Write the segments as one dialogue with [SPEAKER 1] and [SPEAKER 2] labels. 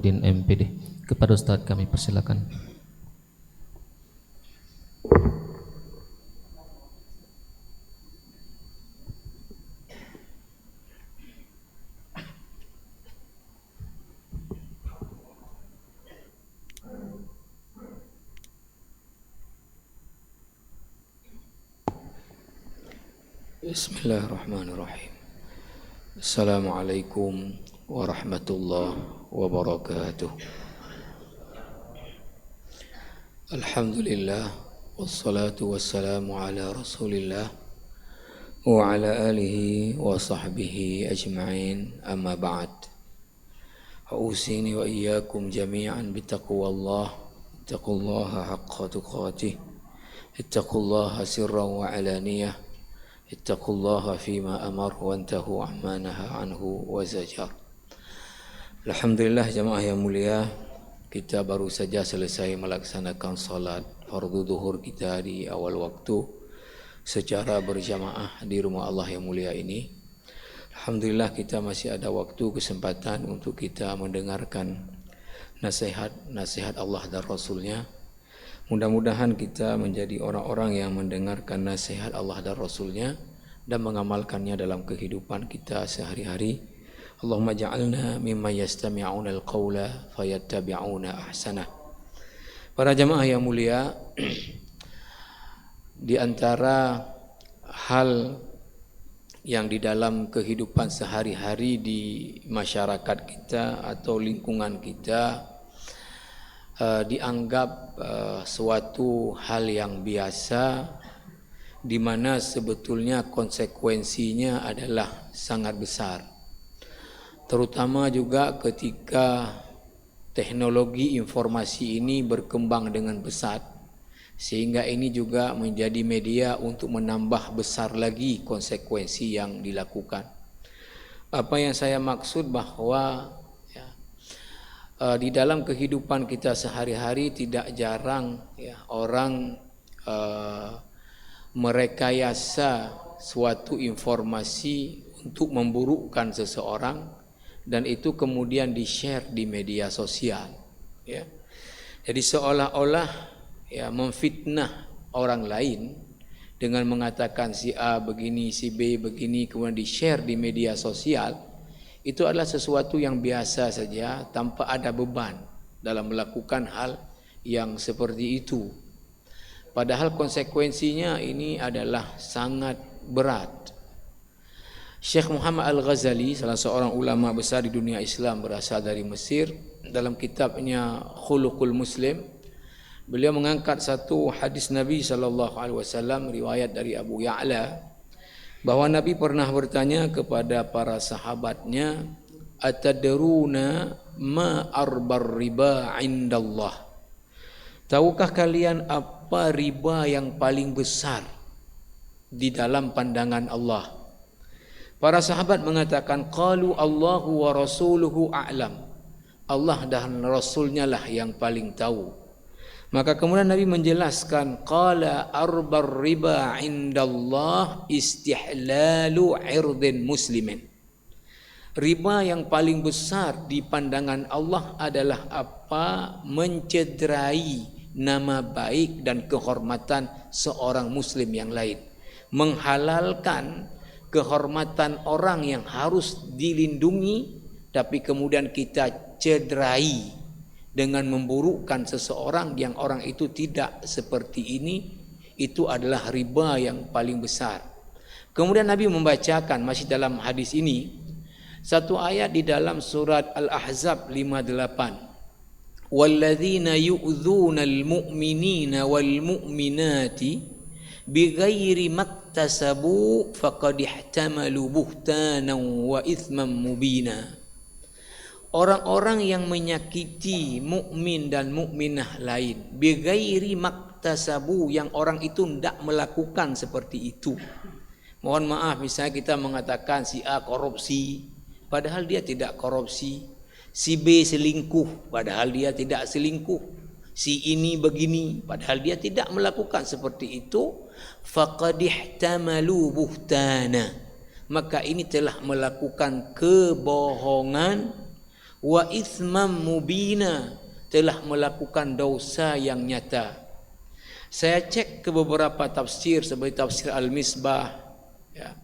[SPEAKER 1] Din MPD. Kepada Ustadz kami persilakan.
[SPEAKER 2] Bismillahirrahmanirrahim. Assalamualaikum warahmatullahi wabarakatuh. Alhamdulillah wassalatu wassalamu ala Rasulillah wa ala alihi wa sahbihi ajma'in, amma ba'd. A'usini wa iyyakum jami'an bittaqwallah, ittaqullaha haqqa tuqatih, ittaqullaha sirran wa alaniyah, ittaqullaha fima amar wa antahu amma naha anhu wa zajar. Alhamdulillah jamaah yang mulia, kita baru saja selesai melaksanakan salat fardu zuhur kita di awal waktu secara berjamaah di rumah Allah yang mulia ini. Alhamdulillah kita masih ada waktu, kesempatan untuk kita mendengarkan nasihat Allah dan Rasulnya. Mudah-mudahan kita menjadi orang-orang yang mendengarkan nasihat Allah dan Rasulnya dan mengamalkannya dalam kehidupan kita sehari-hari. Allahumma ja'alna mimma yastami'una al-qawla fayattabi'una ahsanah. Para jamaah yang mulia, di antara hal yang di dalam kehidupan sehari-hari di masyarakat kita atau lingkungan kita dianggap suatu hal yang biasa, di mana sebetulnya konsekuensinya adalah sangat besar. Terutama juga ketika teknologi informasi ini berkembang dengan pesat, sehingga ini juga menjadi media untuk menambah besar lagi konsekuensi yang dilakukan. Apa yang saya maksud bahwa di dalam kehidupan kita sehari-hari tidak jarang orang merekayasa suatu informasi untuk memburukkan seseorang, dan itu kemudian di-share di media sosial. Jadi seolah-olah memfitnah orang lain dengan mengatakan si A begini, si B begini, kemudian di-share di media sosial. Itu adalah sesuatu yang biasa saja tanpa ada beban dalam melakukan hal yang seperti itu. Padahal konsekuensinya ini adalah sangat berat. Syekh Muhammad Al-Ghazali, salah seorang ulama besar di dunia Islam berasal dari Mesir, dalam kitabnya Khuluqul Muslim, beliau mengangkat satu hadis Nabi SAW riwayat dari Abu Ya'la, bahwa Nabi pernah bertanya kepada para sahabatnya, atadruna ma arbar riba indallah, tahukah kalian apa riba yang paling besar di dalam pandangan Allah? Para sahabat mengatakan, qalu Allahu wa rasuluhu a'lam, Allah dan Rasulnya lah yang paling tahu. Maka kemudian Nabi menjelaskan, qala arbar riba indallah istihlalu irdin muslimin. Riba yang paling besar di pandangan Allah adalah apa? Mencederai nama baik dan kehormatan seorang muslim yang lain. Menghalalkan kehormatan orang yang harus dilindungi, tapi kemudian kita cederai dengan memburukkan seseorang yang orang itu tidak seperti ini. Itu adalah riba yang paling besar. Kemudian Nabi membacakan masih dalam hadis ini satu ayat di dalam surat Al-Ahzab 58. Walladzina yu'dzuna al-mu'minina wal-mu'minati bighairi maktasabu faqad ihtamalu buhtanan wa itsman mubina. Orang-orang yang menyakiti mukmin dan mukminah lain bighairi maktasabu, yang orang itu tidak melakukan seperti itu. Mohon maaf, misalnya kita mengatakan si A korupsi padahal dia tidak korupsi, si B selingkuh padahal dia tidak selingkuh, si ini begini padahal dia tidak melakukan seperti itu. Faqad ihtamalu buhtana, maka ini telah melakukan kebohongan. wa ithmam mubina, telah melakukan dosa yang nyata. Saya cek ke beberapa tafsir seperti tafsir Al-Misbah, ya.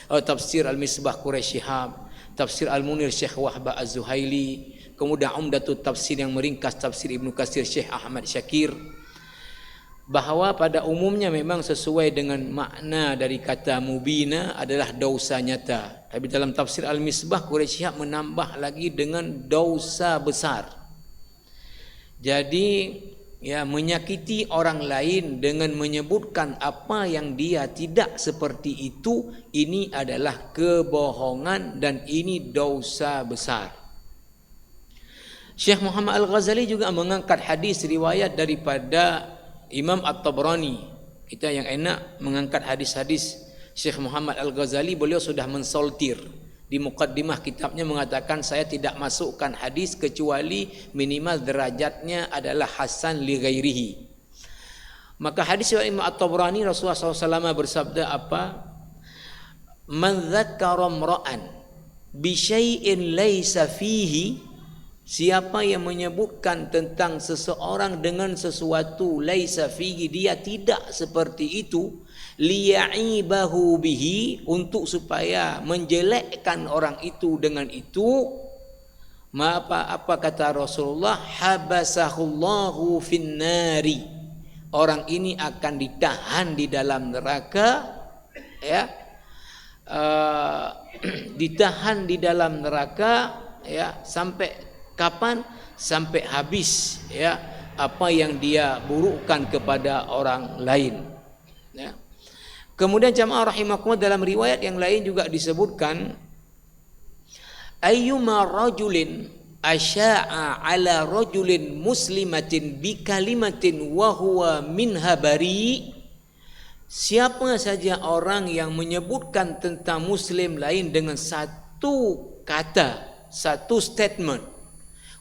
[SPEAKER 2] Tafsir Al-Misbah Quraisy Shihab, tafsir Al-Munir Syekh Wahbah Az-Zuhaili, kemudian Umdatut Tafsir yang meringkas tafsir Ibnu Katsir Syekh Ahmad Syakir, bahwa pada umumnya memang sesuai dengan makna dari kata mubina adalah dosa nyata. Tapi dalam tafsir Al-Misbah Quraisy Shihab menambah lagi dengan dosa besar. Jadi ya, menyakiti orang lain dengan menyebutkan apa yang dia tidak seperti itu, ini adalah kebohongan dan ini dosa besar. Syekh Muhammad Al-Ghazali juga mengangkat hadis riwayat daripada Imam At-Tabrani. Kita yang enak mengangkat hadis-hadis Syekh Muhammad Al-Ghazali, beliau sudah mensoltir di muqaddimah kitabnya mengatakan, saya tidak masukkan hadis kecuali minimal derajatnya adalah hasan li ghairihi. Maka hadis riwayat Imam At-Tabrani, Rasulullah SAW bersabda apa? Man dzakara imra'an bi syai'in laisa fihi, siapa yang menyebutkan tentang seseorang dengan sesuatu laisa fihi, dia tidak seperti itu, liya'ibahu bihi, untuk supaya menjelekkan orang itu dengan itu, apa kata Rasulullah, habasahullahu finnari, orang ini akan ditahan di dalam neraka, ya, ditahan di dalam neraka, ya, sampai kapan? Sampai habis, ya, apa yang dia burukkan kepada orang lain, ya. Kemudian jamaah rahimakumullah, dalam riwayat yang lain juga disebutkan, ayyuma rajulin asya'a ala rajulin muslimatin bi kalimatin wa huwa minha bari, siapa saja orang yang menyebutkan tentang muslim lain dengan satu kata, satu statement,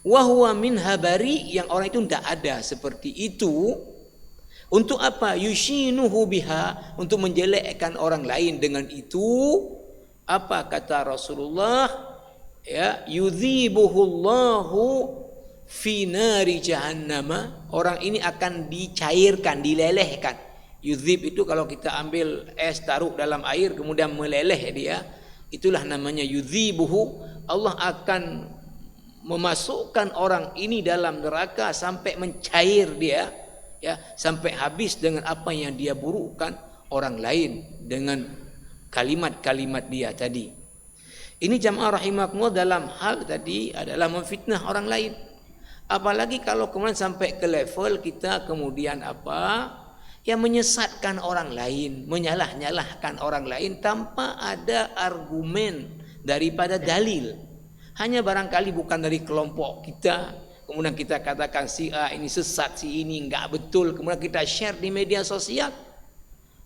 [SPEAKER 2] wa huwa minha bari, yang orang itu tidak ada seperti itu, untuk apa? Yushinuhu biha, untuk menjelekkan orang lain dengan itu. Apa kata Rasulullah? Ya, yudhibuhullahu fi nari jahannama, orang ini akan dicairkan, dilelehkan. Yudhib itu kalau kita ambil es taruh dalam air kemudian meleleh dia, itulah namanya yudhibuhu. Allah akan memasukkan orang ini dalam neraka sampai mencair dia, ya, sampai habis dengan apa yang dia burukkan orang lain dengan kalimat-kalimat dia tadi. Ini jamaah rahimakumullah dalam hal tadi adalah memfitnah orang lain. Apalagi kalau kemudian sampai ke level kita kemudian apa? Ya, menyesatkan orang lain, menyalah-nyalahkan orang lain tanpa ada argumen daripada dalil. Hanya barangkali bukan dari kelompok kita, kemudian kita katakan si A ini sesat, si ini enggak betul, kemudian kita share di media sosial.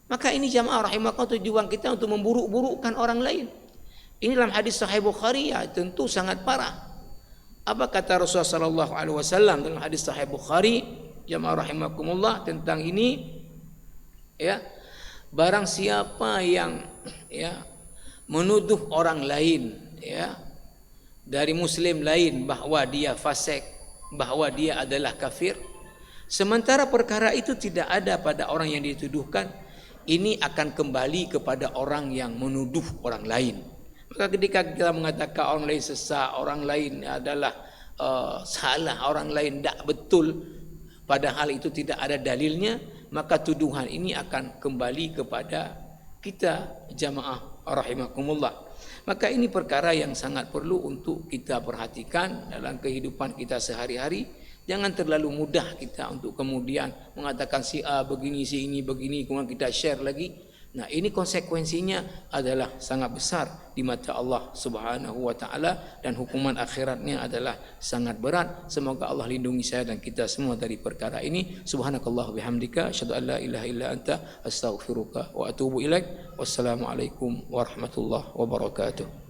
[SPEAKER 2] Maka ini jamaah rahimakumullah tujuan kita untuk memburuk-burukkan orang lain. Ini dalam hadis Sahih Bukhari, ya, tentu sangat parah. Apa kata Rasulullah SAW dalam hadis Sahih Bukhari, jamaah rahimakumullah, tentang ini, ya, barang siapa yang, ya, menuduh orang lain, ya, dari muslim lain bahwa dia fasik, bahwa dia adalah kafir, sementara perkara itu tidak ada pada orang yang dituduhkan, ini akan kembali kepada orang yang menuduh orang lain. Maka ketika kita mengatakan orang lain sesat, orang lain adalah salah, orang lain tidak betul, padahal itu tidak ada dalilnya, maka tuduhan ini akan kembali kepada kita jamaah rahimakumullah. Maka ini perkara yang sangat perlu untuk kita perhatikan dalam kehidupan kita sehari-hari. Jangan terlalu mudah kita untuk kemudian mengatakan si A begini, si ini begini, kemudian kita share lagi. Nah, ini konsekuensinya adalah sangat besar di mata Allah Subhanahu wa taala, dan hukuman akhiratnya adalah sangat berat. Semoga Allah lindungi saya dan kita semua dari perkara ini. Subhanakallah bihamdika asyhadu an la ilaha illa anta astaghfiruka wa atubu ilaik. Wassalamualaikum warahmatullahi wabarakatuh.